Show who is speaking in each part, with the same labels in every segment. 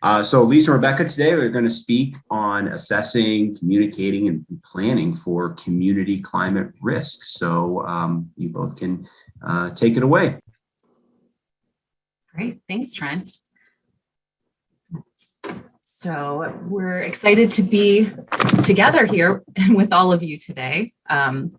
Speaker 1: So Lisa and Rebecca, today we're going to speak on assessing, communicating, and planning for community climate risk. So you both can take it away.
Speaker 2: Great, thanks, Trent. So we're excited to be together here with all of you today. So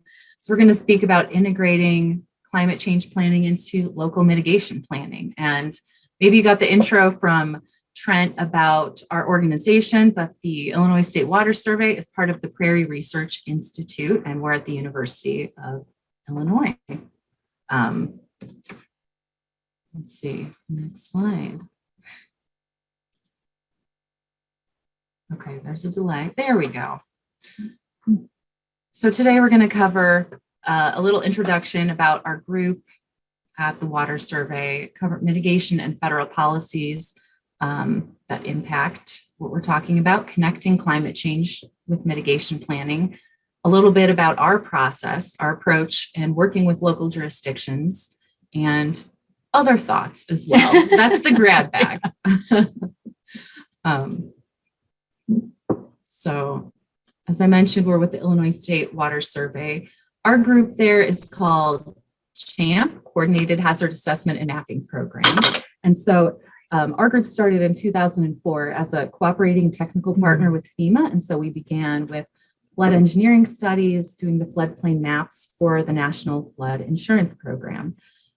Speaker 2: we're going to speak about integrating climate change planning into local mitigation planning. And maybe you got the intro from Trent about our organization, but the Illinois State Water Survey is part of the Prairie Research Institute, and we're at the University of Illinois. Let's see, next slide. Okay, there's a delay. There we go. So today we're going to cover a little introduction about our group at the Water Survey, cover mitigation and federal policies that impact what we're talking about, connecting climate change with mitigation planning, a little bit about our process, our approach, and working with local jurisdictions, and other thoughts as well. That's the grab bag. So as I mentioned, we're with the Illinois State Water Survey. Our group there is called CHAMP, Coordinated Hazard Assessment and Mapping Program. And so our group started in 2004 as a cooperating technical partner with FEMA. And so we began with flood engineering studies, doing the floodplain maps for the National Flood Insurance Program.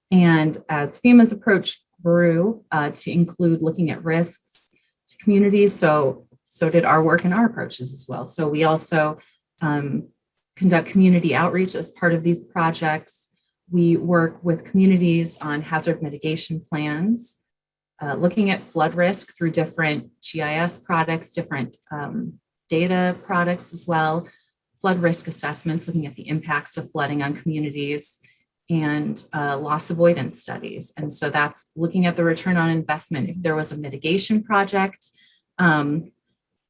Speaker 2: And as FEMA's approach grew to include looking at risks to communities, so did our work and our approaches as well. So we also conduct community outreach as part of these projects. We work with communities on hazard mitigation plans, looking at flood risk through different GIS products, different data products as well, flood risk assessments, looking at the impacts of flooding on communities, and loss avoidance studies. And so that's looking at the return on investment. If there was a mitigation project,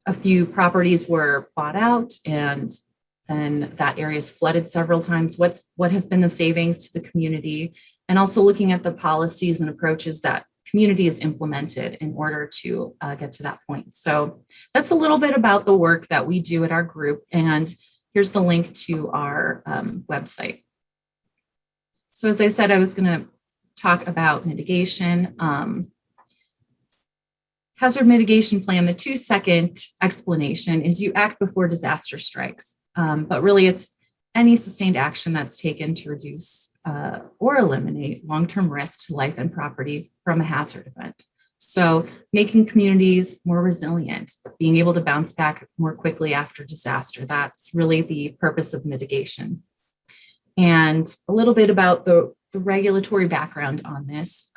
Speaker 2: a few properties were bought out and then that area is flooded several times. What has been the savings to the community? And also looking at the policies and approaches that community has implemented in order to get to that point. So that's a little bit about the work that we do at our group. And here's the link to our website. So as I said, I was going to talk about mitigation. Hazard mitigation plan, the 2-second explanation is you act before disaster strikes, but really it's any sustained action that's taken to reduce or eliminate long-term risk to life and property from a hazard event. So making communities more resilient, being able to bounce back more quickly after disaster, that's really the purpose of mitigation. And a little bit about the regulatory background on this.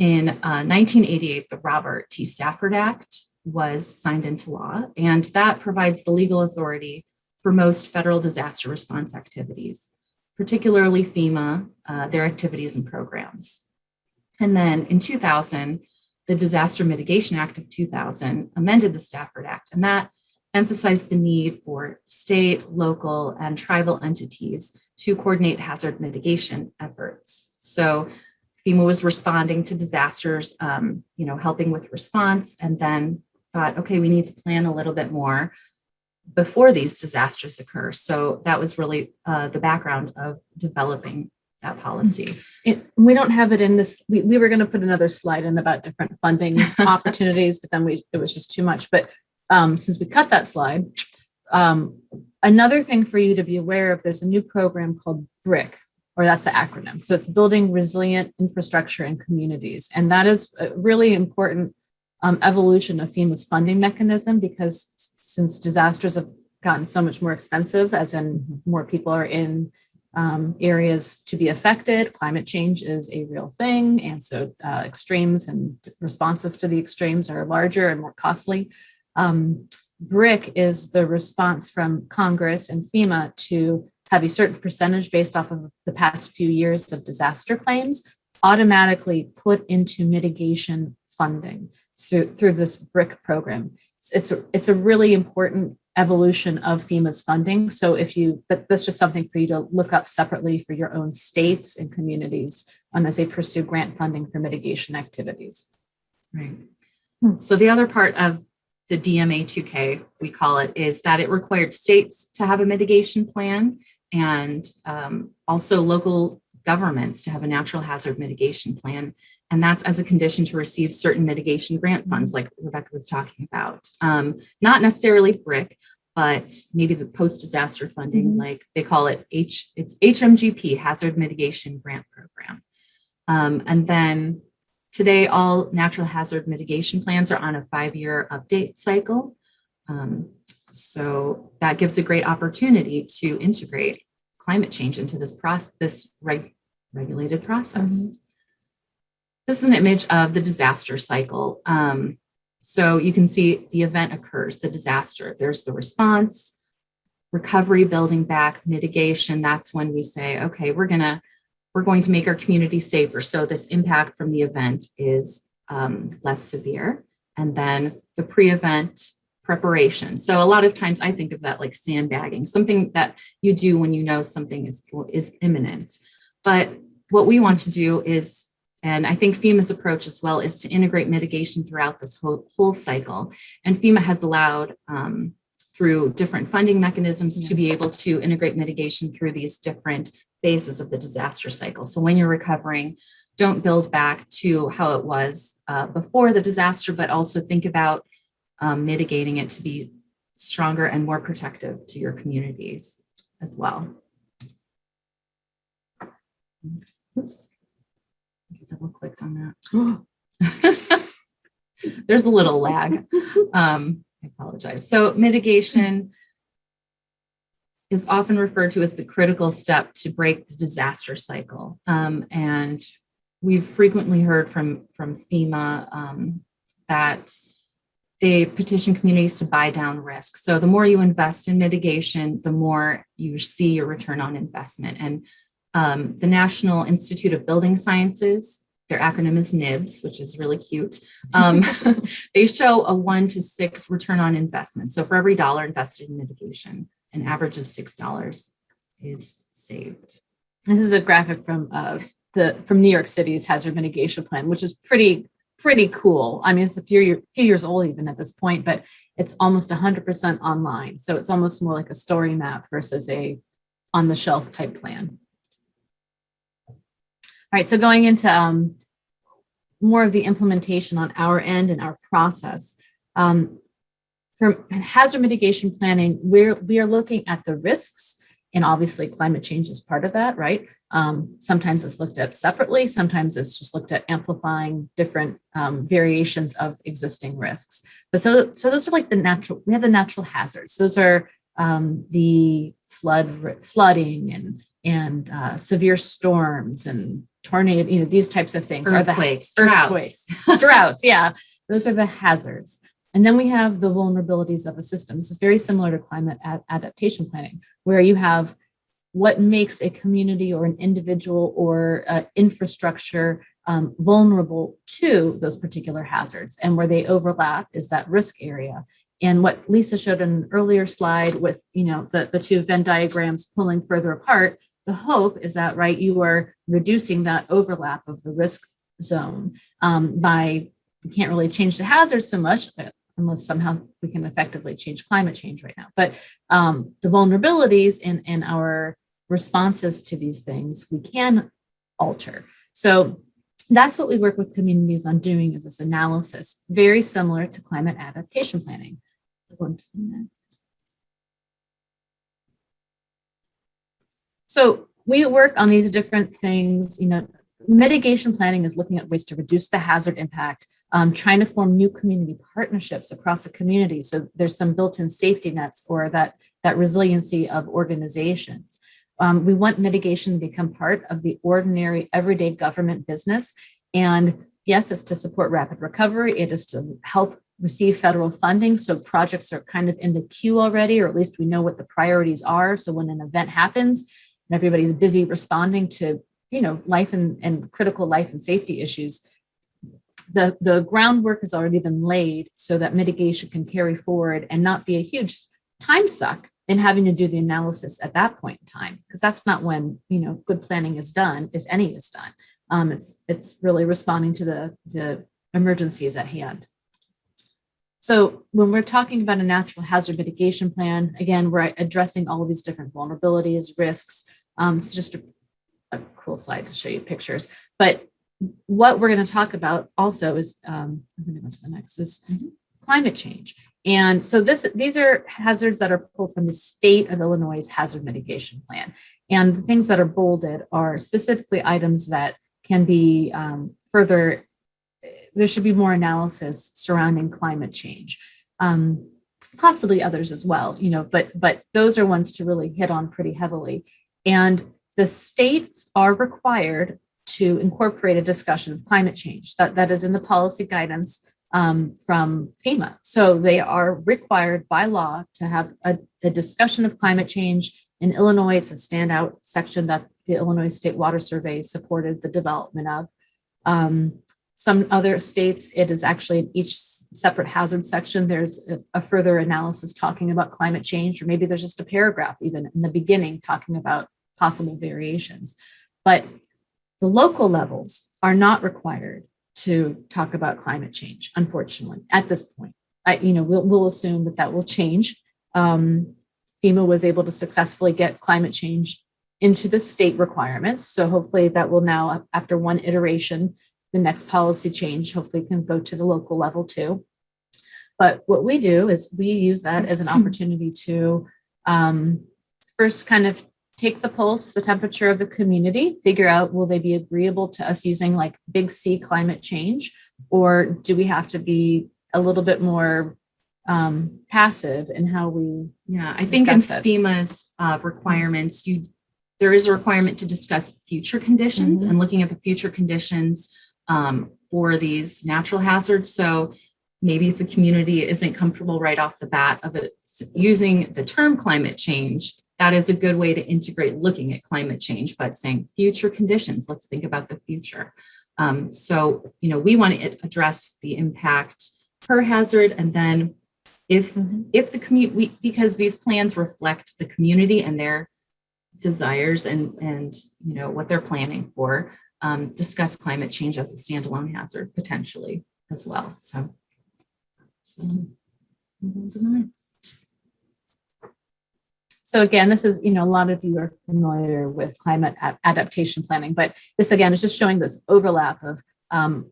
Speaker 2: In 1988, the Robert T. Stafford Act was signed into law, and that provides the legal authority for most federal disaster response activities, particularly FEMA, their activities and programs. And then in 2000, the Disaster Mitigation Act of 2000 amended the Stafford Act, and that emphasized the need for state, local, and tribal entities to coordinate hazard mitigation efforts. So FEMA was responding to disasters, helping with response, and then thought, okay, we need to plan a little bit more before these disasters occur. So that was really the background of developing that policy.
Speaker 3: We don't have it in this. We were going to put another slide in about different funding opportunities, but then it was just too much. But since we cut that slide, another thing for you to be aware of, there's a new program called BRIC, or that's the acronym. So it's Building Resilient Infrastructure in Communities. And that is a really important evolution of FEMA's funding mechanism, because since disasters have gotten so much more expensive, as in more people are in areas to be affected, climate change is a real thing. And so extremes and responses to the extremes are larger and more costly. BRIC is the response from Congress and FEMA to have a certain percentage based off of the past few years of disaster claims automatically put into mitigation funding through this BRIC program. It's a really important evolution of FEMA's funding. So that's just something for you to look up separately for your own states and communities as they pursue grant funding for mitigation activities.
Speaker 2: Right. So the other part of the DMA 2K, we call it, is that it required states to have a mitigation plan and also local governments to have a natural hazard mitigation plan. And that's as a condition to receive certain mitigation grant funds, like Rebecca was talking about. Not necessarily BRIC, but maybe the post-disaster funding, like they call it it's HMGP, Hazard Mitigation Grant Program. And then today, all natural hazard mitigation plans are on a 5-year update cycle. So that gives a great opportunity to integrate climate change into this regulated process. This is an image of the disaster cycle. So you can see the event occurs, the disaster. There's the response, recovery, building back, mitigation. That's when we say, okay, we're going to make our community safer. So this impact from the event is less severe. And then the pre-event preparation. So a lot of times I think of that like sandbagging, something that you do when you know something is imminent. But what we want to do is, and I think FEMA's approach as well, is to integrate mitigation throughout this whole cycle. And FEMA has allowed through different funding mechanisms to be able to integrate mitigation through these different phases of the disaster cycle. So when you're recovering, don't build back to how it was before the disaster, but also think about mitigating it to be stronger and more protective to your communities as well. Oops, I double clicked on that. There's a little lag. I apologize. So mitigation is often referred to as the critical step to break the disaster cycle. And we've frequently heard from FEMA that they petition communities to buy down risk. So the more you invest in mitigation, the more you see your return on investment. And the National Institute of Building Sciences, their acronym is NIBS, which is really cute. They show a 1 to 6 return on investment. So for every dollar invested in mitigation, an average of $6 is saved.
Speaker 3: This is a graphic from New York City's hazard mitigation plan, which is pretty cool. I mean, it's a few years old even at this point, but it's almost 100% online. So it's almost more like a story map versus a on the shelf type plan. All right, so going into more of the implementation on our end and our process. For hazard mitigation planning, we are looking at the risks, and obviously climate change is part of that, right? Sometimes it's looked at separately, sometimes it's just looked at amplifying different variations of existing risks. But so those are like we have the natural hazards. Those are the flooding and severe storms and tornado, these types of things.
Speaker 2: Earthquakes,
Speaker 3: droughts, yeah. Those are the hazards. And then we have the vulnerabilities of a system. This is very similar to climate adaptation planning, where you have what makes a community or an individual or infrastructure vulnerable to those particular hazards. And where they overlap is that risk area. And what Lisa showed in an earlier slide with the two Venn diagrams pulling further apart, the hope is that, right, you are reducing that overlap of the risk zone by, you can't really change the hazards so much unless somehow we can effectively change climate change right now. But the vulnerabilities in our responses to these things, we can alter. So that's what we work with communities on doing, is this analysis, very similar to climate adaptation planning. Going to the next. So we work on these different things. Mitigation planning is looking at ways to reduce the hazard impact, trying to form new community partnerships across a community. So there's some built-in safety nets or that resiliency of organizations. We want mitigation to become part of the ordinary everyday government business. And yes, it's to support rapid recovery. It is to help receive federal funding. So projects are kind of in the queue already, or at least we know what the priorities are. So when an event happens and everybody's busy responding to life and critical life and safety issues, the groundwork has already been laid so that mitigation can carry forward and not be a huge time suck in having to do the analysis at that point in time, because that's not when good planning is done, if any is done. It's really responding to the emergencies at hand. So when we're talking about a natural hazard mitigation plan, again, we're addressing all of these different vulnerabilities, risks. It's just a cool slide to show you pictures. But what we're going to talk about also is, I'm going to go to the next, is climate change. And so these are hazards that are pulled from the state of Illinois' hazard mitigation plan. And the things that are bolded are specifically items that can be further, there should be more analysis surrounding climate change. Possibly others as well, but those are ones to really hit on pretty heavily. And the states are required to incorporate a discussion of climate change. That is in the policy guidance from FEMA. So they are required by law to have a discussion of climate change. In Illinois, it's a standout section that the Illinois State Water Survey supported the development of. Some other states, it is actually in each separate hazard section, there's a further analysis talking about climate change, or maybe there's just a paragraph even in the beginning talking about possible variations. But the local levels are not required to talk about climate change, unfortunately, at this point. We'll assume that will change. FEMA was able to successfully get climate change into the state requirements. So hopefully that will now, after one iteration, the next policy change hopefully can go to the local level too. But what we do is we use that as an opportunity to first kind of take the pulse, the temperature of the community, figure out, will they be agreeable to us using like big C climate change, or do we have to be a little bit more passive in how we
Speaker 2: I think in FEMA's requirements, there is a requirement to discuss future conditions and looking at the future conditions for these natural hazards. So maybe if a community isn't comfortable right off the bat of it using the term climate change, that is a good way to integrate looking at climate change, but saying future conditions, let's think about the future. So, we want to address the impact per hazard. And then if the community, because these plans reflect the community and their desires and what they're planning for, discuss climate change as a standalone hazard potentially as well. So move on to the next.
Speaker 3: So again, this is, a lot of you are familiar with climate adaptation planning, but this again is just showing this overlap of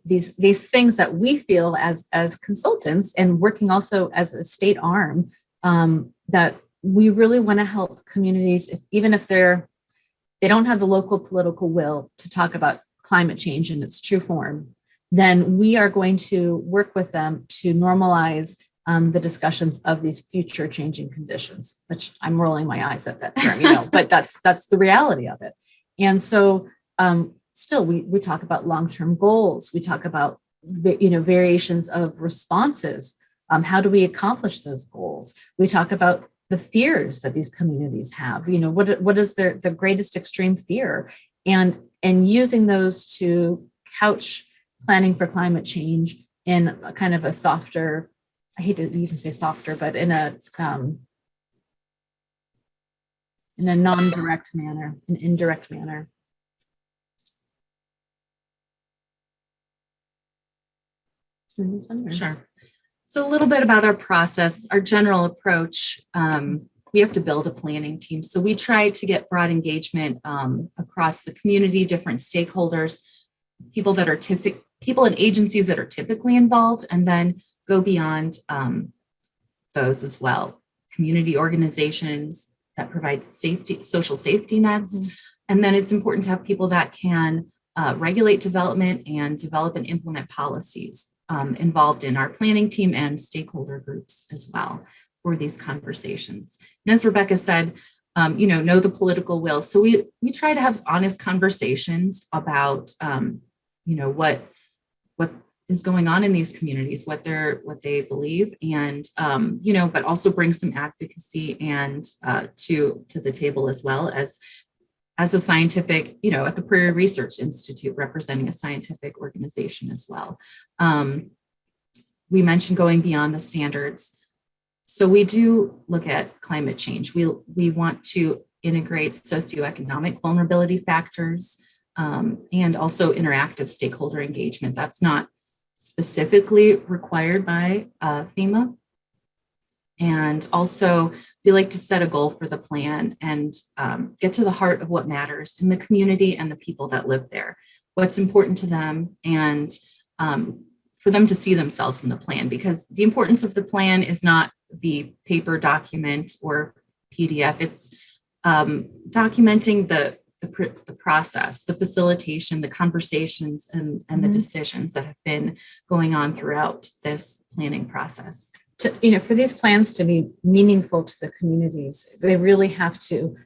Speaker 3: these things that we feel as consultants and working also as a state arm, that we really want to help communities, even if they don't have the local political will to talk about climate change in its true form, then we are going to work with them to normalize the discussions of these future changing conditions, which I'm rolling my eyes at that term, but that's the reality of it. And so still we talk about long-term goals. We talk about, variations of responses. How do we accomplish those goals? We talk about the fears that these communities have, what is their greatest extreme fear, and using those to couch planning for climate change in a kind of a softer, I hate to even say softer, but in a non-direct manner, an indirect manner.
Speaker 2: Sure. So a little bit about our process, our general approach. We have to build a planning team. So we try to get broad engagement across the community, different stakeholders, people and agencies that are typically involved, and then go beyond those as well. Community organizations that provide social safety nets. And then it's important to have people that can regulate development and develop and implement policies involved in our planning team and stakeholder groups as well for these conversations. And as Rebecca said, know the political will. So we try to have honest conversations about, what is going on in these communities, what they believe, and but also bring some advocacy and to the table as well as a scientific, at the Prairie Research Institute, representing a scientific organization as well. We mentioned going beyond the standards. So we do look at climate change. We want to integrate socioeconomic vulnerability factors and also interactive stakeholder engagement. That's not specifically required by FEMA. And also, we like to set a goal for the plan and get to the heart of what matters in the community and the people that live there, what's important to them, and for them to see themselves in the plan, because the importance of the plan is not the paper document or PDF. It's documenting the process, the facilitation, the conversations, and the decisions that have been going on throughout this planning process.
Speaker 3: For these plans to be meaningful to the communities, they really have to,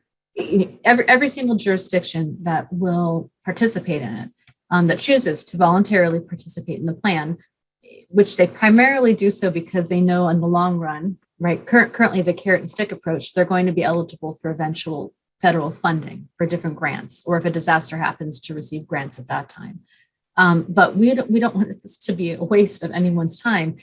Speaker 3: every single jurisdiction that will participate in it, that chooses to voluntarily participate in the plan, which they primarily do so because they know in the long run, right? Currently the carrot and stick approach, they're going to be eligible for eventual federal funding for different grants, or if a disaster happens, to receive grants at that time. But we don't want this to be a waste of anyone's time.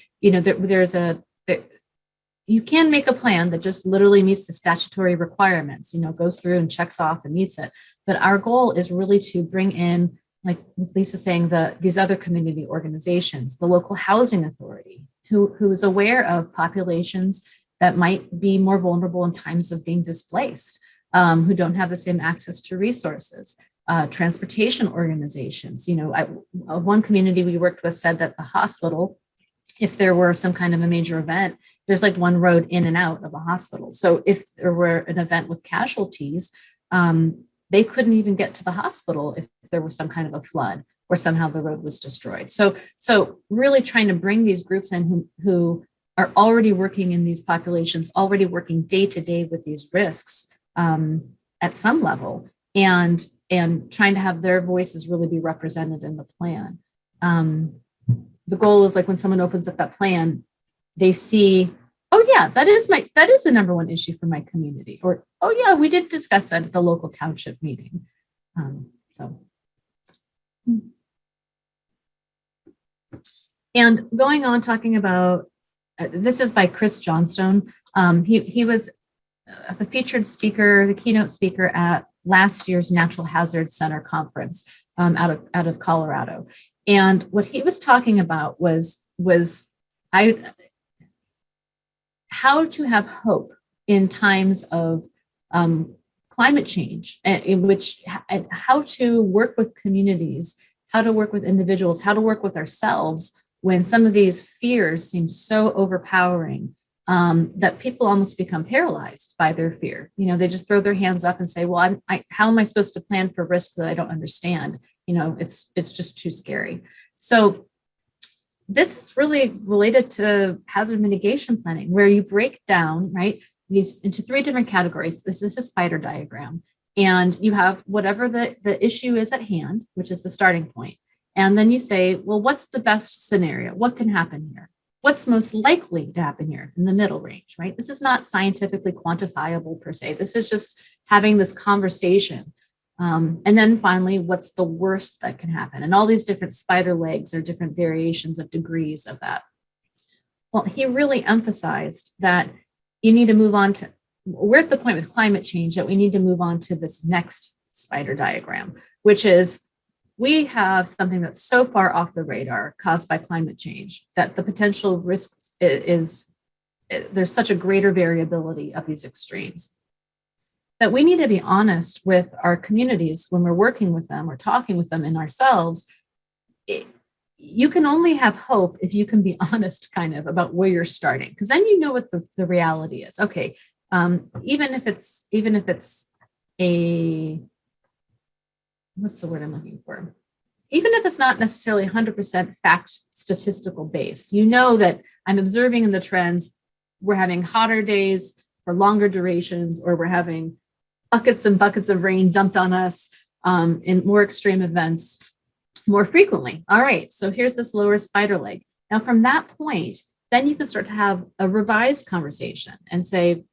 Speaker 3: You can make a plan that just literally meets the statutory requirements, goes through and checks off and meets it. But our goal is really to bring in, like Lisa saying, these other community organizations, the local housing authority, who is aware of populations that might be more vulnerable in times of being displaced, who don't have the same access to resources, transportation organizations. One community we worked with said that the hospital, if there were some kind of a major event, there's like one road in and out of a hospital. So if there were an event with casualties, they couldn't even get to the hospital if there was some kind of a flood or somehow the road was destroyed. So really trying to bring these groups in who are already working in these populations, already working day to day with these risks at some level, and trying to have their voices really be represented in the plan. The goal is, like, when someone opens up that plan, they see, oh yeah, that is the number one issue for my community, or, oh yeah, we did discuss that at the local township meeting. And going on, talking about, this is by Chris Johnstone. He was the featured speaker, the keynote speaker at last year's Natural Hazard Center conference out of Colorado. And what he was talking about was how to have hope in times of climate change, how to work with communities, how to work with individuals, how to work with ourselves when some of these fears seem so overpowering that people almost become paralyzed by their fear. They just throw their hands up and say, well, how am I supposed to plan for risk that I don't understand? It's just too scary. So this is really related to hazard mitigation planning, where you break down, right, these into 3 different categories. This is a spider diagram, and you have whatever the issue is at hand, which is the starting point. And then you say, well, what's the best scenario? What can happen here? What's most likely to happen here in the middle range, right? This is not scientifically quantifiable per se. This is just having this conversation. And then finally, what's the worst that can happen? And all these different spider legs are different variations of degrees of that. Well, he really emphasized that you need to move on to, we're at the point with climate change that we need to move on to this next spider diagram, which is, we have something that's so far off the radar caused by climate change that the potential risk is there's such a greater variability of these extremes that we need to be honest with our communities when we're working with them or talking with them and ourselves. You can only have hope if you can be honest kind of about where you're starting, because then you know what the reality is. Okay, even if it's a, what's the word I'm looking for? Even if it's not necessarily 100% fact statistical based, that I'm observing in the trends, we're having hotter days for longer durations, or we're having buckets and buckets of rain dumped on us in more extreme events more frequently. All right, so here's this lower spider leg. Now from that point, then you can start to have a revised conversation and say,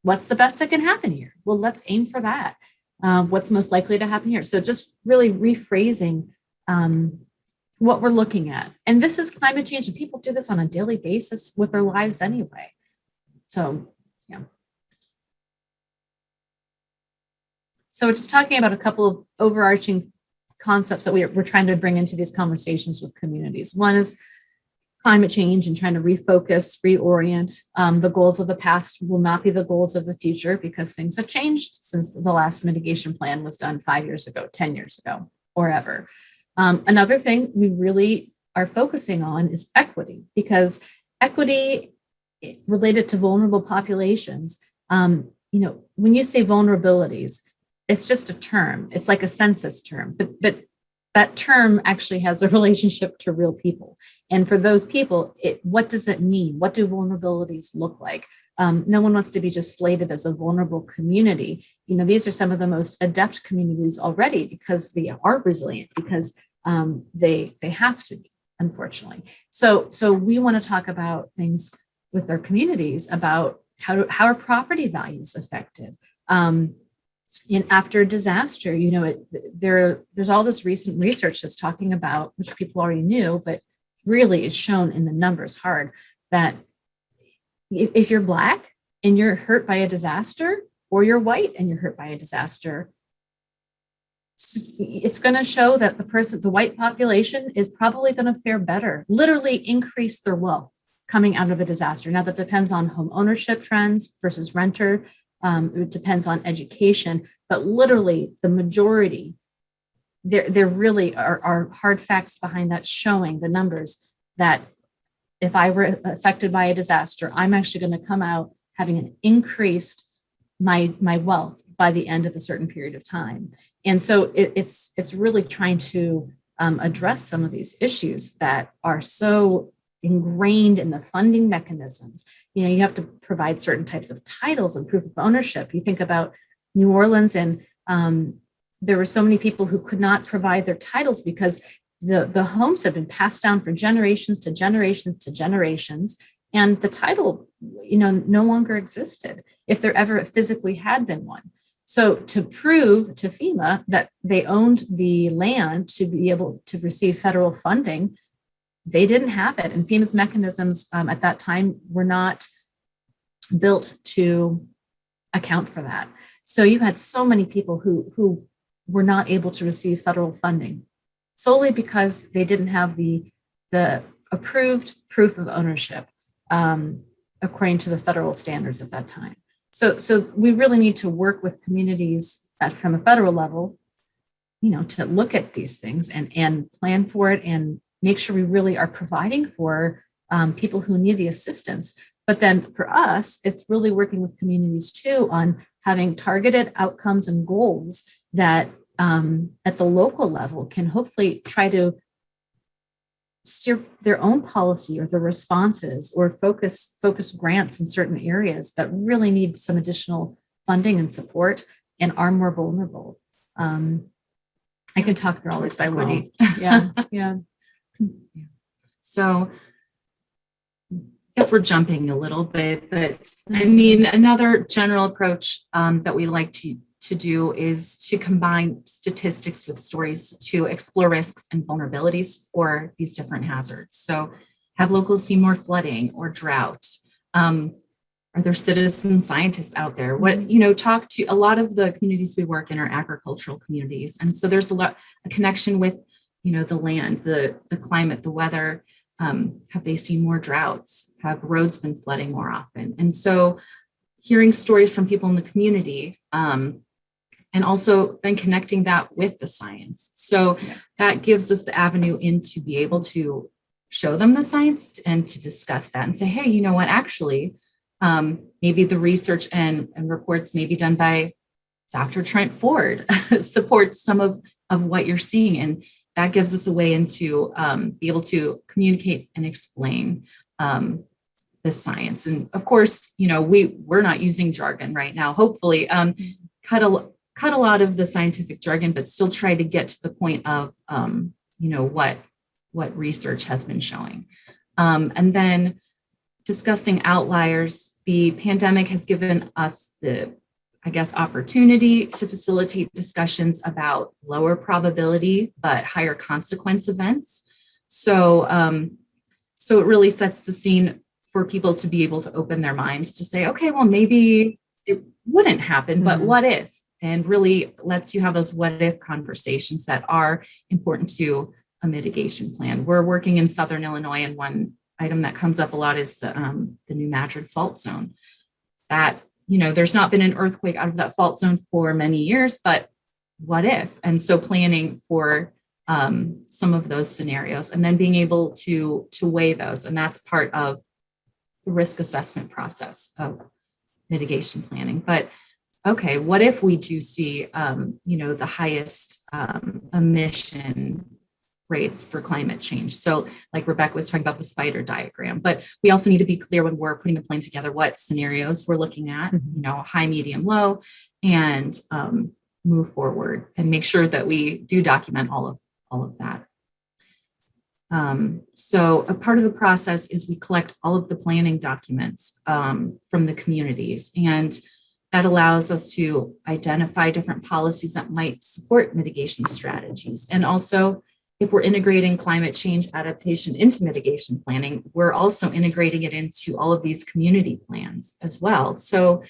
Speaker 3: what's the best that can happen here? Well, let's aim for that. What's most likely to happen here? So just really rephrasing what we're looking at. And this is climate change, and people do this on a daily basis with their lives anyway. So, yeah. So we're just talking about a couple of overarching concepts that we're trying to bring into these conversations with communities. One is climate change and trying to refocus, reorient. The goals of the past will not be the goals of the future because things have changed since the last mitigation plan was done 5 years ago, 10 years ago, or ever. Another thing we really are focusing on is equity, because equity related to vulnerable populations, when you say vulnerabilities, it's just a term. It's like a census term, but that term actually has a relationship to real people. And for those people, what does it mean? What do vulnerabilities look like? No one wants to be just slated as a vulnerable community. These are some of the most adept communities already because they are resilient, because they have to be, unfortunately. So we want to talk about things with our communities about how are property values affected. And after disaster, there's all this recent research that's talking about, which people already knew, but really is shown in the numbers hard, that if you're Black and you're hurt by a disaster, or you're white and you're hurt by a disaster, it's going to show that the white population is probably going to fare better, literally increase their wealth coming out of a disaster. Now that depends on home ownership trends versus renter. It depends on education, but literally the majority, there really are hard facts behind that showing the numbers that if I were affected by a disaster, I'm actually going to come out having an increased my wealth by the end of a certain period of time. And so it's really trying to address some of these issues that are so ingrained in the funding mechanisms. You have to provide certain types of titles and proof of ownership. You think about New Orleans, and there were so many people who could not provide their titles because the homes have been passed down for generations to generations to generations, and the title, no longer existed if there ever physically had been one. So to prove to FEMA that they owned the land to be able to receive federal funding, they didn't have it. And FEMA's mechanisms at that time were not built to account for that. So you had so many people who were not able to receive federal funding solely because they didn't have the approved proof of ownership according to the federal standards at that time. So we really need to work with communities from a federal level, to look at these things and plan for it and make sure we really are providing for people who need the assistance. But then for us, it's really working with communities too on having targeted outcomes and goals that at the local level can hopefully try to steer their own policy or their responses, or focus grants in certain areas that really need some additional funding and support and are more vulnerable. I can talk through all this equity. Yeah.
Speaker 2: So I guess we're jumping a little bit, but I mean, another general approach that we like to do is to combine statistics with stories to explore risks and vulnerabilities for these different hazards. So have locals seen more flooding or drought? Are there citizen scientists out there? Talk to a lot of the communities we work in are agricultural communities. And so there's a connection with, the land, the climate, the weather. Have they seen more droughts? Have roads been flooding more often? And so hearing stories from people in the community, and also then connecting that with the science. So that gives us the avenue in to be able to show them the science and to discuss that and say, hey, you know what, actually, maybe the research and reports maybe done by Dr. Trent Ford supports some of what you're seeing. And that gives us a way into be able to communicate and explain the science. And of course, we're not using jargon right now, hopefully, cut a lot of the scientific jargon, but still try to get to the point of, what research has been showing. And then discussing outliers. The pandemic has given us the, opportunity to facilitate discussions about lower probability, but higher consequence events. So it really sets the scene for people to be able to open their minds to say, okay, well, maybe it wouldn't happen, but what if? And really lets you have those what if conversations that are important to a mitigation plan. We're working in Southern Illinois in one item that comes up a lot is the New Madrid fault zone. That, there's not been an earthquake out of that fault zone for many years, but what if? And so planning for some of those scenarios and then being able to weigh those. And that's part of the risk assessment process of mitigation planning. But okay, what if we do see, the highest emission rates for climate change? So like Rebecca was talking about the spider diagram, but we also need to be clear when we're putting the plan together, what scenarios we're looking at, high, medium, low, and move forward and make sure that we do document all of that. So a part of the process is we collect all of the planning documents from the communities, and that allows us to identify different policies that might support mitigation strategies. And also, if we're integrating climate change adaptation into mitigation planning, we're also integrating it into all of these community plans as well. So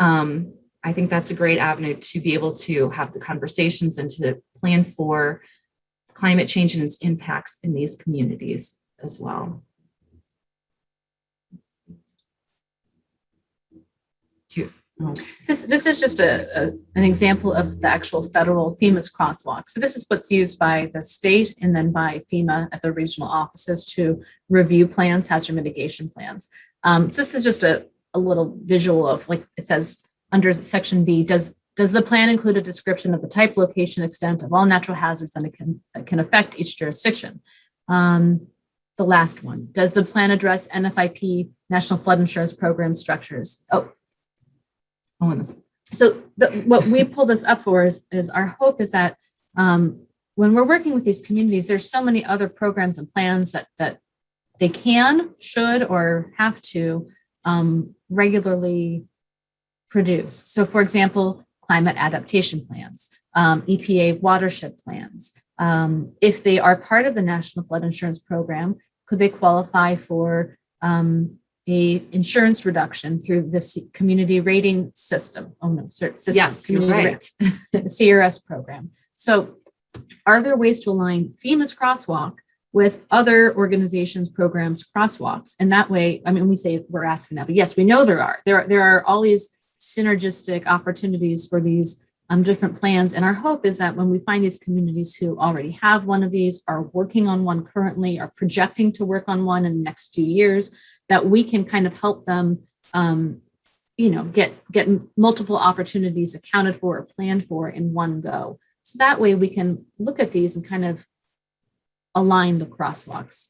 Speaker 2: I think that's a great avenue to be able to have the conversations and to plan for climate change and its impacts in these communities as well.
Speaker 3: This is just an example of the actual federal FEMAs crosswalk. So this is what's used by the state and then by FEMA at the regional offices to review plans, hazard mitigation plans. So this is just a little visual of, like it says under section B, does the plan include a description of the type, location, extent of all natural hazards that can affect each jurisdiction? The last one, does the plan address NFIP, National Flood Insurance Program structures? So what we pull this up for is our hope is that when we're working with these communities, there's so many other programs and plans that they can, should, or have to regularly produce. So for example, climate adaptation plans, EPA watershed plans. If they are part of the National Flood Insurance Program, could they qualify for a insurance reduction through this community rating system? System,
Speaker 2: yes, you're right.
Speaker 3: CRS program. So are there ways to align FEMA's crosswalk with other organizations, programs, crosswalks? And that way, we say we're asking that, but yes, we know there are. There are all these synergistic opportunities for these different plans. And our hope is that when we find these communities who already have one of these, are working on one currently, are projecting to work on one in the next 2 years, that we can kind of help them, get multiple opportunities accounted for or planned for in one go. So that way we can look at these and kind of align the crosswalks.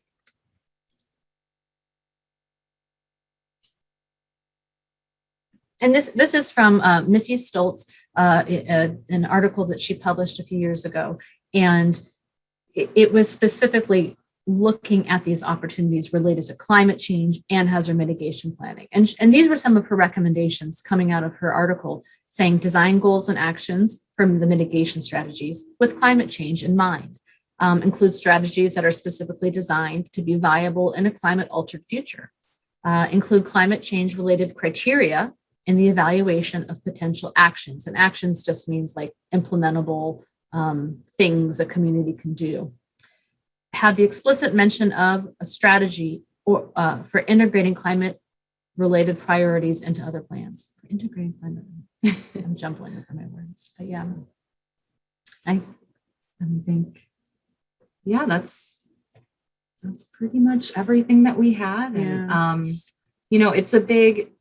Speaker 3: And this is from Missy Stoltz, an article that she published a few years ago. And it was specifically looking at these opportunities related to climate change and hazard mitigation planning. And these were some of her recommendations coming out of her article, saying design goals and actions from the mitigation strategies with climate change in mind. Include strategies that are specifically designed to be viable in a climate altered future. Include climate change related criteria in the evaluation of potential actions. And actions just means like implementable things a community can do. Have the explicit mention of a strategy or for integrating climate related priorities into other plans. Integrating climate. I'm jumbling over my words, but yeah. I think, yeah, that's pretty much everything that we have. And, it's a big,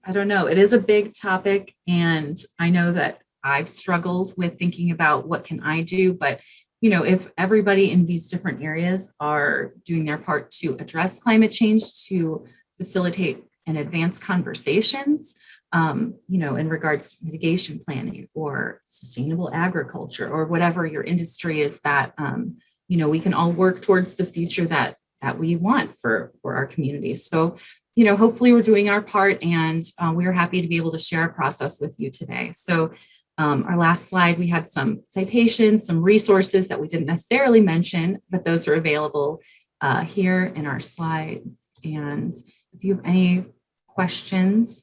Speaker 3: it is a big topic. And I know that I've struggled with thinking about what can I do, but if everybody in these different areas are doing their part to address climate change, to facilitate and advance conversations, in regards to mitigation planning or sustainable agriculture or whatever your industry is, that, we can all work towards the future that we want for our communities. So, hopefully we're doing our part, and we're happy to be able to share our process with you today. So our last slide, we had some citations, some resources that we didn't necessarily mention, but those are available here in our slides. And if you have any questions,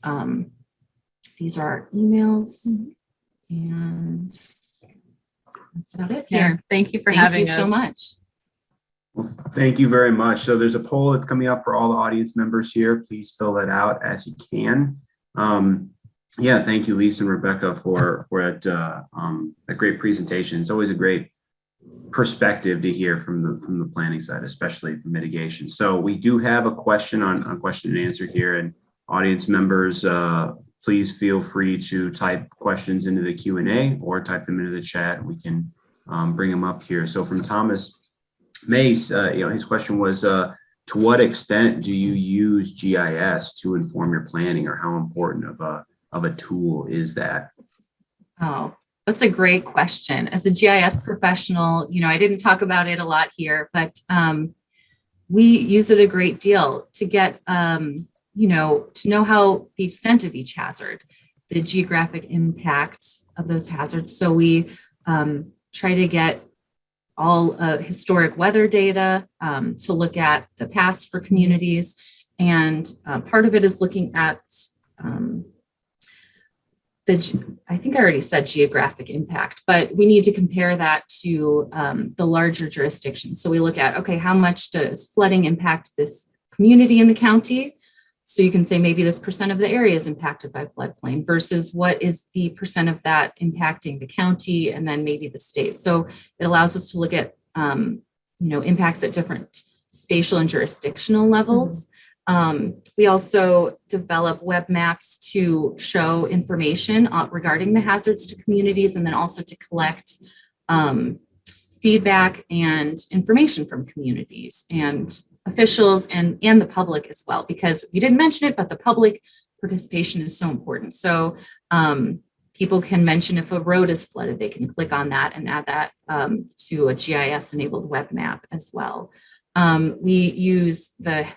Speaker 3: these are our emails, and that's about it here. Thank you for having us.
Speaker 2: Thank you so much.
Speaker 1: Well, thank you very much. So there's a poll that's coming up for all the audience members here. Please fill that out as you can. Yeah, thank you, Lisa and Rebecca, for a great presentation. It's always a great perspective to hear from the planning side, especially for mitigation. So we do have a question on question and answer here, and audience members, please feel free to type questions into the Q&A or type them into the chat. We can bring them up here. So from Thomas Mace, his question was, to what extent do you use GIS to inform your planning, or how important of a tool is that?
Speaker 2: Oh, that's a great question. As a GIS professional, I didn't talk about it a lot here, but we use it a great deal to get, to know how the extent of each hazard, the geographic impact of those hazards. So we try to get all historic weather data to look at the past for communities. And part of it is looking at I think I already said geographic impact, but we need to compare that to the larger jurisdictions. So we look at, okay, how much does flooding impact this community in the county? So you can say maybe this % of the area is impacted by floodplain versus what is the % of that impacting the county and then maybe the state. So it allows us to look at, impacts at different spatial and jurisdictional levels. We also develop web maps to show information regarding the hazards to communities, and then also to collect feedback and information from communities and officials and the public as well, because we didn't mention it, but the public participation is so important. So people can mention if a road is flooded, they can click on that and add that to a GIS enabled web map as well. We use the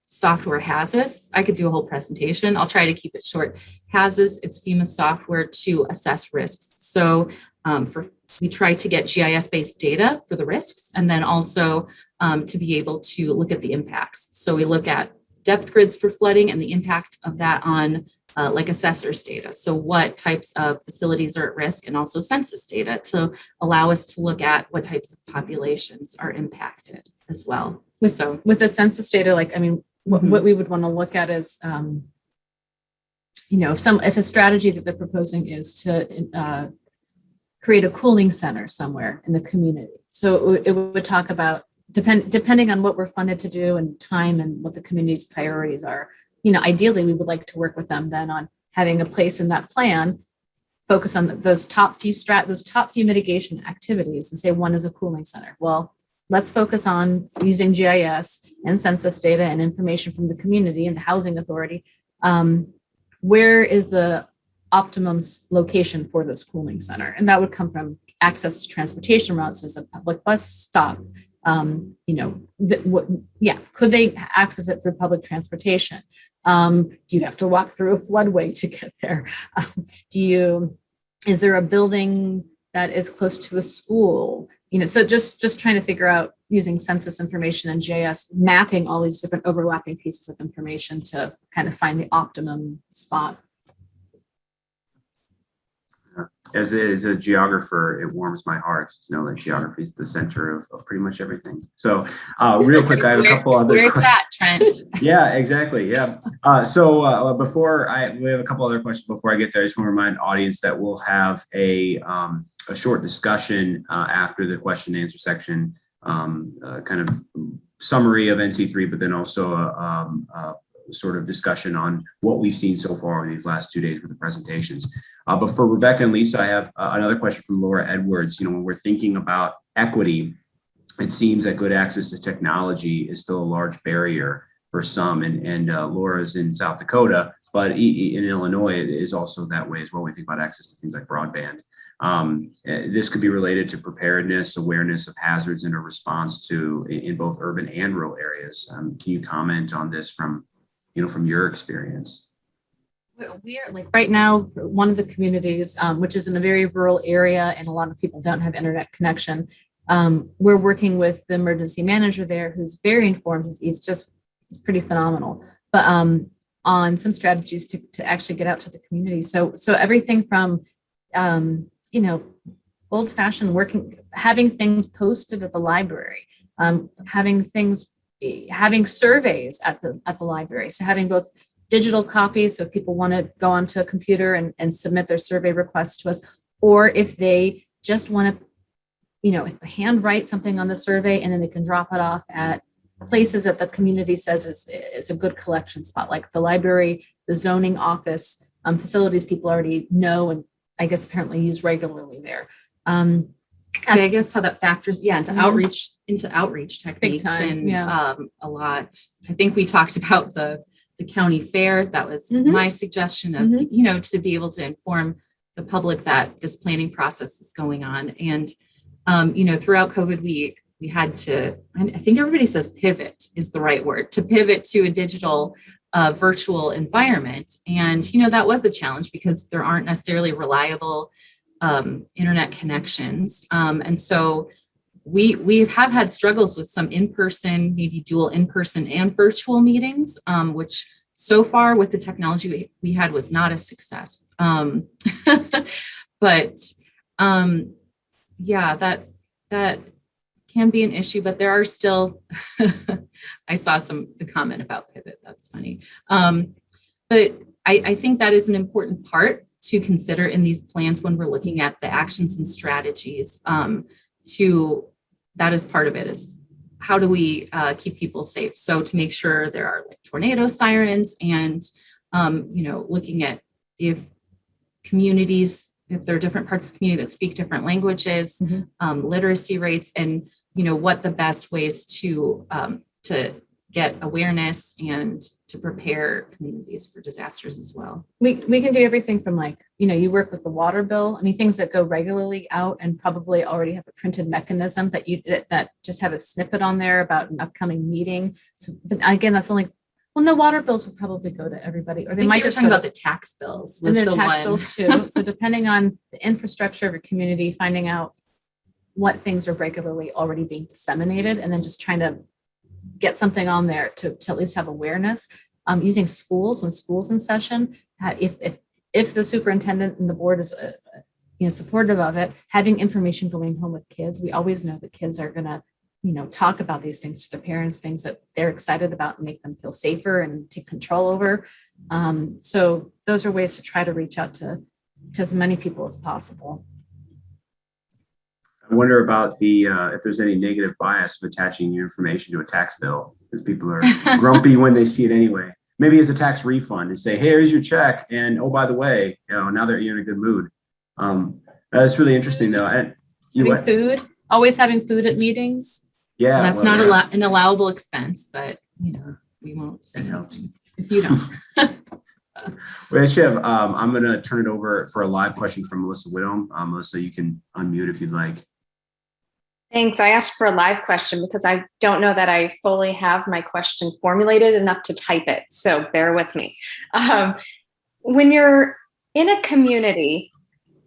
Speaker 2: software HAZUS. I could do a whole presentation. I'll try to keep it short. HAZUS, it's FEMA software to assess risks. So we try to get GIS-based data for the risks, and then also to be able to look at the impacts. So we look at depth grids for flooding and the impact of that on like assessors data. So what types of facilities are at risk, and also census data to allow us to look at what types of populations are impacted as well.
Speaker 3: With the census data, what we would want to look at is, if a strategy that they're proposing is to create a cooling center somewhere in the community. So it would talk about, depending on what we're funded to do and time and what the community's priorities are, ideally we would like to work with them then on having a place in that plan, focus on those top few mitigation activities, and say one is a cooling center. Well, let's focus on using GIS and census data and information from the community and the housing authority. Where is the optimum location for this cooling center? And that would come from access to transportation routes as a public bus stop. Could they access it through public transportation? Do you have to walk through a floodway to get there? Is there a building that is close to a school? So just trying to figure out, using census information and GIS, mapping all these different overlapping pieces of information to kind of find the optimum spot.
Speaker 1: As a geographer, it warms my heart to know that geography is the center of pretty much everything. So real quick, I have a couple other
Speaker 2: questions. Where it's at, Trent.
Speaker 1: Yeah, exactly. Yeah. We have a couple other questions before I get there. I just want to remind the audience that we'll have a short discussion after the question and answer section, kind of summary of NC3, but then also a sort of discussion on what we've seen so far in these last 2 days with the presentations. But for Rebecca and Lisa, I have another question from Laura Edwards. When we're thinking about equity, it seems that good access to technology is still a large barrier for some. And Laura's in South Dakota, but in Illinois, it is also that way as well. We think about access to things like broadband. This could be related to preparedness, awareness of hazards, and a response to in both urban and rural areas. Can you comment on this from your experience?
Speaker 3: We are right now, for one of the communities, which is in a very rural area, and a lot of people don't have internet connection. We're working with the emergency manager there, who's very informed. He's pretty phenomenal, but on some strategies to actually get out to the community. So everything from old-fashioned having things posted at the library, having surveys at the library. So having both digital copies, so if people want to go onto a computer and submit their survey requests to us, or if they just want to, handwrite something on the survey and then they can drop it off at places that the community says is a good collection spot, like the library, the zoning office, facilities people already know and I guess apparently use regularly there.
Speaker 2: So I guess how that factors, into outreach techniques
Speaker 3: time,
Speaker 2: and a lot. I think we talked about the county fair. That was my suggestion of, to be able to inform the public that this planning process is going on. And, throughout COVID, we had to, I think everybody says pivot is the right word, to pivot to a digital virtual environment. And, that was a challenge because there aren't necessarily reliable internet connections. And so we have had struggles with some in-person, maybe dual in-person and virtual meetings, which so far with the technology we had was not a success. But that can be an issue, but there are still, I saw the comment about pivot. That's funny. But I think that is an important part to consider in these plans when we're looking at the actions and strategies. That is part of it, is how do we keep people safe? So to make sure there are like tornado sirens and, looking at if there are different parts of the community that speak different languages, literacy rates, and, what the best ways to get awareness and to prepare communities for disasters as well.
Speaker 3: We can do everything from you work with the water bill. I mean, things that go regularly out and probably already have a printed mechanism that just have a snippet on there about an upcoming meeting. So, but again, that's only, no, water bills will probably go to everybody, or they might just
Speaker 2: talk about the tax bills.
Speaker 3: And their tax bills too. So depending on the infrastructure of your community, finding out what things are regularly already being disseminated, and then just trying to get something on there to at least have awareness. Using schools when school's in session, if the superintendent and the board is supportive of it, having information going home with kids. We always know that kids are gonna talk about these things to their parents, things that they're excited about and make them feel safer and take control over. So those are ways to try to reach out to as many people as possible.
Speaker 1: I wonder about if there's any negative bias of attaching your information to a tax bill, because people are grumpy when they see it anyway. Maybe as a tax refund and say, hey, here's your check. And oh, by the way, now that you're in a good mood. That's really interesting though. And
Speaker 3: always having food at meetings.
Speaker 1: Yeah.
Speaker 2: And that's not an allowable expense, but we won't say anything if you don't.
Speaker 1: Well, Shiv, I'm going to turn it over for a live question from Melissa Whittom. Melissa, you can unmute if you'd like.
Speaker 4: Thanks. I asked for a live question because I don't know that I fully have my question formulated enough to type it. So bear with me. When you're in a community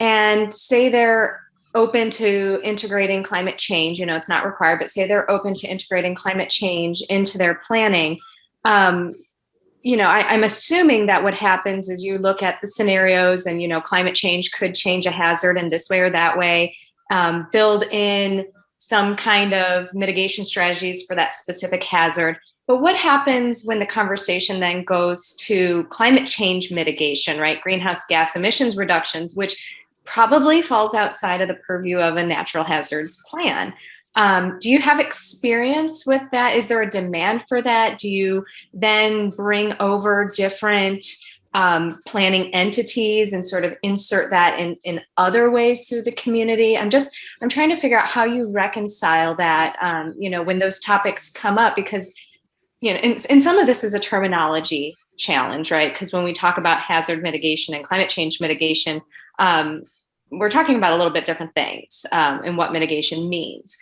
Speaker 4: and say they're open to integrating climate change, it's not required, but say they're open to integrating climate change into their planning, I'm assuming that what happens is you look at the scenarios and, climate change could change a hazard in this way or that way, build in some kind of mitigation strategies for that specific hazard. But what happens when the conversation then goes to climate change mitigation, right? Greenhouse gas emissions reductions, which probably falls outside of the purview of a natural hazards plan. Do you have experience with that? Is there a demand for that? Do you then bring over different planning entities and sort of insert that in other ways through the community? I'm trying to figure out how you reconcile that, when those topics come up, because, and some of this is a terminology challenge, right? Because when we talk about hazard mitigation and climate change mitigation, we're talking about a little bit different things and what mitigation means.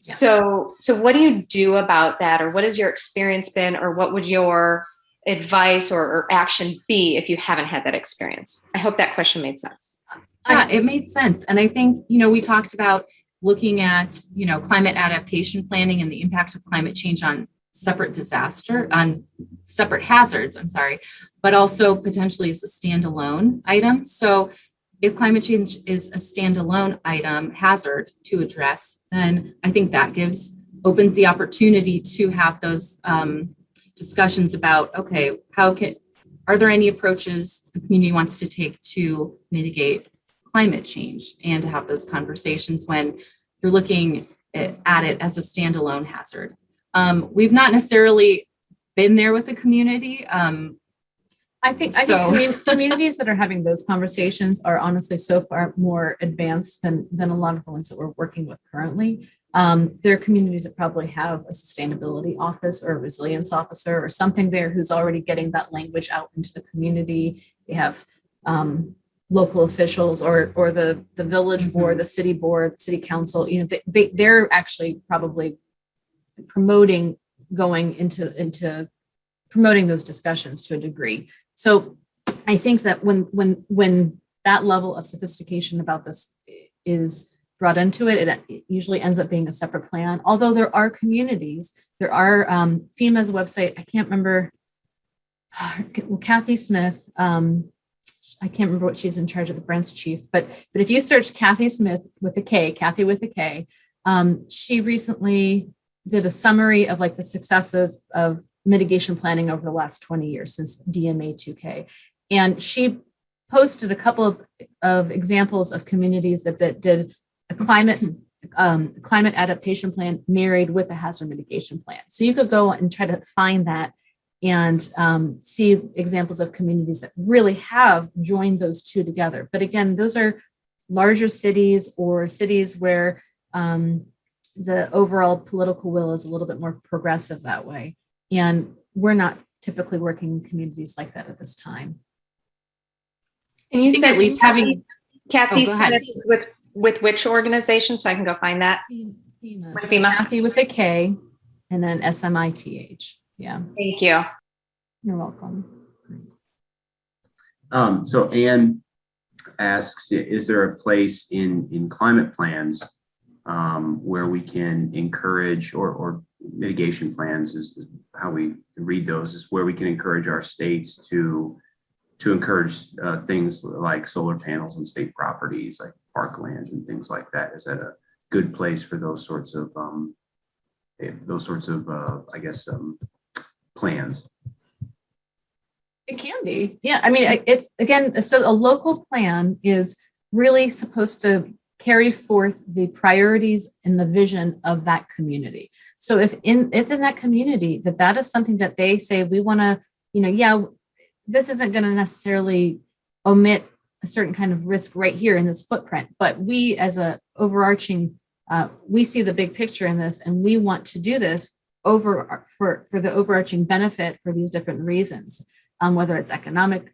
Speaker 4: Yes. So what do you do about that? Or what has your experience been? Or what would your advice or action be if you haven't had that experience? I hope that question made sense.
Speaker 2: Yeah, it made sense. And I think, we talked about looking at, climate adaptation planning and the impact of climate change on separate hazards, but also potentially as a standalone item. So if climate change is a standalone item hazard to address, then I think that gives opens the opportunity to have those discussions about, okay, are there any approaches the community wants to take to mitigate climate change, and to have those conversations when you're looking at it as a standalone hazard. We've not necessarily been there with the community.
Speaker 3: I think communities that are having those conversations are honestly so far more advanced than a lot of the ones that we're working with currently. There are communities that probably have a sustainability office or a resilience officer or something there who's already getting that language out into the community. They have local officials or the village board, the city board, city council. You know, they're actually probably promoting going into promoting those discussions to a degree. So I think that when that level of sophistication about this is brought into it, it usually ends up being a separate plan. Although there are communities, there are FEMA's website. I can't remember. Kathy Smith. I can't remember what she's in charge of, the branch chief. But if you search Kathy Smith with a K, Kathy with a K, she recently did a summary of like the successes of mitigation planning over the last 20 years since DMA 2K. And she posted a couple of examples of communities that did a climate adaptation plan married with a hazard mitigation plan. So you could go and try to find that and see examples of communities that really have joined those two together. But again, those are larger cities or cities where the overall political will is a little bit more progressive that way. And we're not typically working in communities like that at this time.
Speaker 4: And you said
Speaker 2: at least having
Speaker 4: Kathy Smith with which organization, so I can go find that?
Speaker 3: FEMA.
Speaker 4: With
Speaker 3: So
Speaker 4: FEMA.
Speaker 3: Kathy with a K and then SMITH. Yeah.
Speaker 4: Thank you.
Speaker 3: You're welcome.
Speaker 1: So Anne asks, is there a place in climate plans where we can encourage, or mitigation plans is how we read those, is where we can encourage our states to encourage things like solar panels on state properties, like parklands and things like that? Is that a good place for those sorts of I guess plans?
Speaker 3: It can be. Yeah. I mean, it's again, so a local plan is really supposed to carry forth the priorities and the vision of that community. So if in that community that is something that they say, we want to, this isn't going to necessarily omit a certain kind of risk right here in this footprint, but we as a overarching, we see the big picture in this, and we want to do this for the overarching benefit for these different reasons, whether it's economic.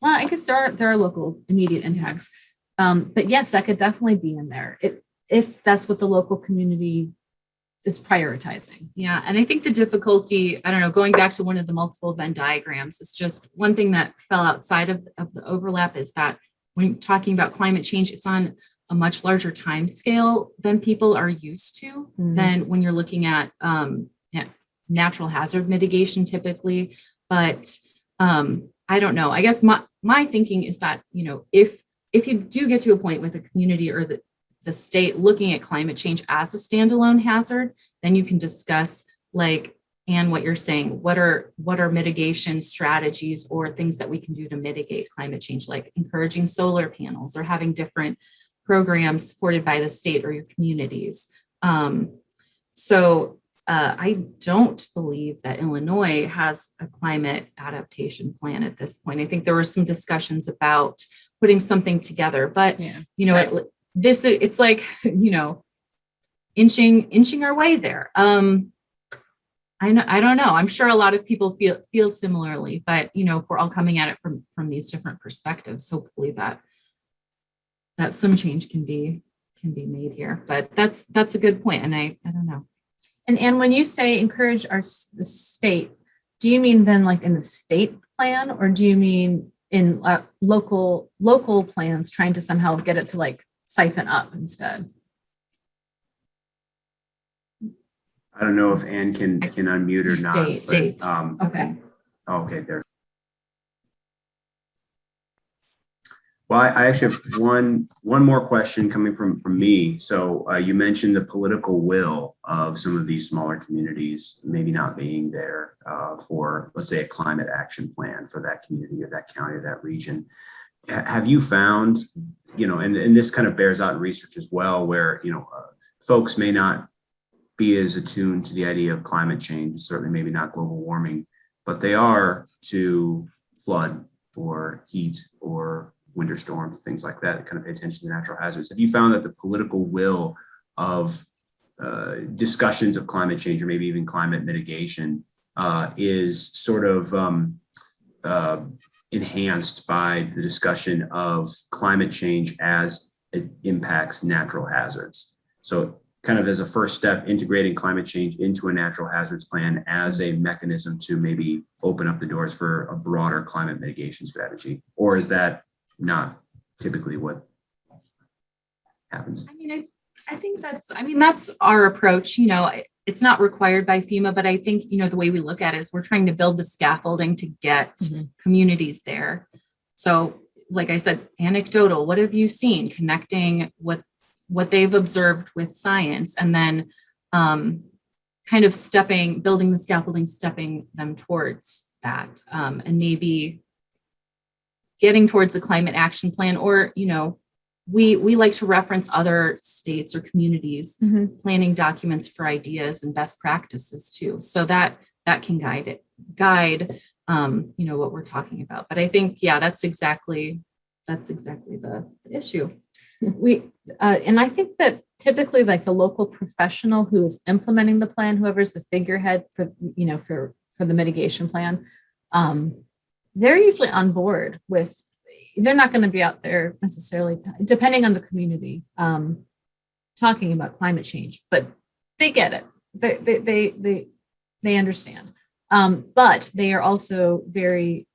Speaker 3: Well, I guess there are local immediate impacts. But yes, that could definitely be in there if that's what the local community is prioritizing.
Speaker 2: Yeah, and I think the difficulty, I don't know, going back to one of the multiple Venn diagrams, is just one thing that fell outside of the overlap is that when talking about climate change, it's on a much larger time scale than people are used to, than when you're looking at natural hazard mitigation typically. But I don't know, I guess my thinking is that, if you do get to a point with the community or the state looking at climate change as a standalone hazard, then you can discuss, like, and what you're saying, what are mitigation strategies or things that we can do to mitigate climate change, like encouraging solar panels or having different programs supported by the state or your communities. So I don't believe that Illinois has a climate adaptation plan at this point. I think there were some discussions about putting something together, but it's like, inching our way there. I don't know. I'm sure a lot of people feel similarly, but if we're all coming at it from these different perspectives, hopefully that some change can be made here. But that's a good point, and I don't know.
Speaker 3: And when you say encourage the state, do you mean then like in the state plan, or do you mean in local plans trying to somehow get it to like siphon up instead?
Speaker 1: I don't know if Anne can unmute or not.
Speaker 3: State.
Speaker 1: Okay. Okay, there. Well, I actually have one more question coming from me. So you mentioned the political will of some of these smaller communities maybe not being there for, let's say, a climate action plan for that community or that county or that region. Have you found, and this kind of bears out in research as well, where, folks may not be as attuned to the idea of climate change, certainly maybe not global warming, but they are to flood or heat or winter storms, things like that, kind of pay attention to natural hazards. Have you found that the political will of discussions of climate change or maybe even climate mitigation is sort of enhanced by the discussion of climate change as it impacts natural hazards? So kind of as a first step, integrating climate change into a natural hazards plan as a mechanism to maybe open up the doors for a broader climate mitigation strategy? Or is that not typically what happens?
Speaker 2: I think that's our approach. It's not required by FEMA, but I think, the way we look at it is we're trying to build the scaffolding to get communities there. So like I said, anecdotal, what have you seen? Connecting what they've observed with science, and then kind of building the scaffolding, stepping them towards that, and maybe getting towards a climate action plan, or, we like to reference other states or communities planning documents for ideas and best practices too. So that can guide what we're talking about. But I think, that's exactly the issue.
Speaker 3: And I think that typically, like the local professional who is implementing the plan, whoever's the figurehead for the mitigation plan, they're usually on board with. They're not going to be out there necessarily, depending on the community, talking about climate change, but they get it. They understand, but they are also very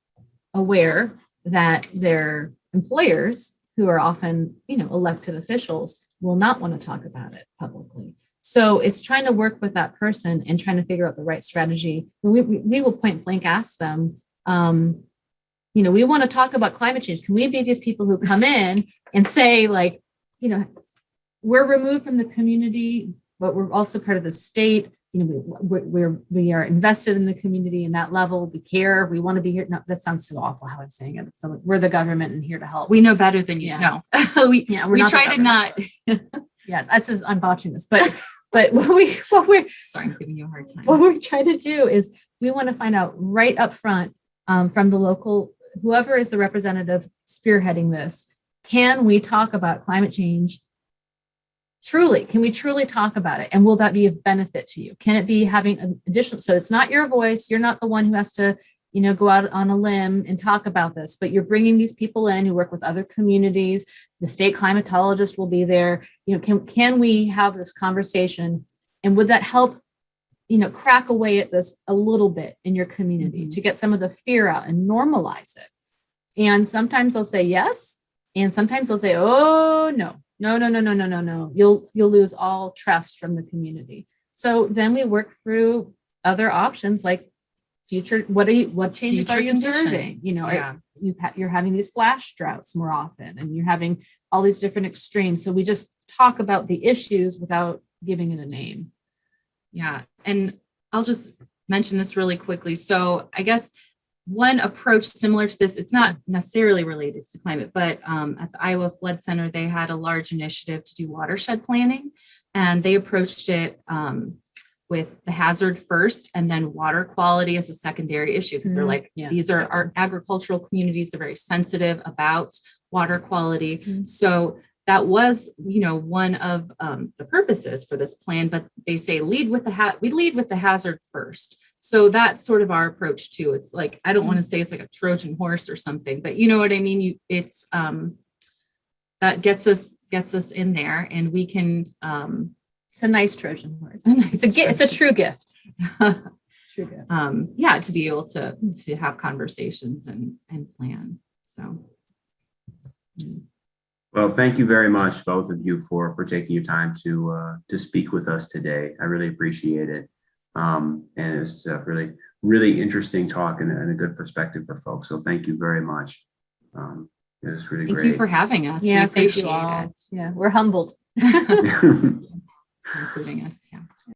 Speaker 3: aware that their employers, who are often, elected officials, will not want to talk about it publicly. So it's trying to work with that person and trying to figure out the right strategy. We will point blank ask them, we want to talk about climate change. Can we be these people who come in and say, like, we're removed from the community, but we're also part of the state. We are invested in the community in that level. We care. We want to be here. No, that sounds so awful how I'm saying it. So we're the government and here to help.
Speaker 2: We know better than you.
Speaker 3: Yeah.
Speaker 2: No, we try to not.
Speaker 3: Yeah, I'm botching this, but what we're
Speaker 2: sorry, I'm giving you a hard time.
Speaker 3: What we're trying to do is we want to find out right up front from the local, whoever is the representative spearheading this, can we talk about climate change? Truly, can we truly talk about it? And will that be of benefit to you? Can it be having an additional, so it's not your voice, you're not the one who has to, go out on a limb and talk about this, but you're bringing these people in who work with other communities. The state climatologist will be there. Can we have this conversation? And would that help, crack away at this a little bit in your community to get some of the fear out and normalize it? And sometimes they'll say yes. And sometimes they'll say, oh, no. You'll lose all trust from the community. So then we work through other options like future. What changes are you observing? You're having these flash droughts more often, and you're having all these different extremes. So we just talk about the issues without giving it a name.
Speaker 2: Yeah, and I'll just mention this really quickly. So I guess one approach similar to this, it's not necessarily related to climate, but at the Iowa Flood Center, they had a large initiative to do watershed planning, and they approached it with the hazard first and then water quality as a secondary issue, because they're like, these are our agricultural communities, they're very sensitive about water quality. So that was, one of the purposes for this plan, but they say we lead with the hazard first. So that's sort of our approach too. It's like, I don't want to say it's like a Trojan horse or something, but you know what I mean? It's that gets us in there, and we can,
Speaker 3: it's a nice Trojan horse.
Speaker 2: It's
Speaker 3: a true gift.
Speaker 2: True gift. To be able to have conversations and plan. So.
Speaker 1: Well, thank you very much, both of you, for taking your time to speak with us today. I really appreciate it. And it's a really, really interesting talk and a good perspective for folks. So thank you very much. It was really
Speaker 2: Thank
Speaker 1: great.
Speaker 2: you for having us. We
Speaker 3: Yeah, thank you
Speaker 2: appreciate
Speaker 3: all.
Speaker 2: it.
Speaker 3: Yeah, we're humbled.
Speaker 2: Including us. Yeah.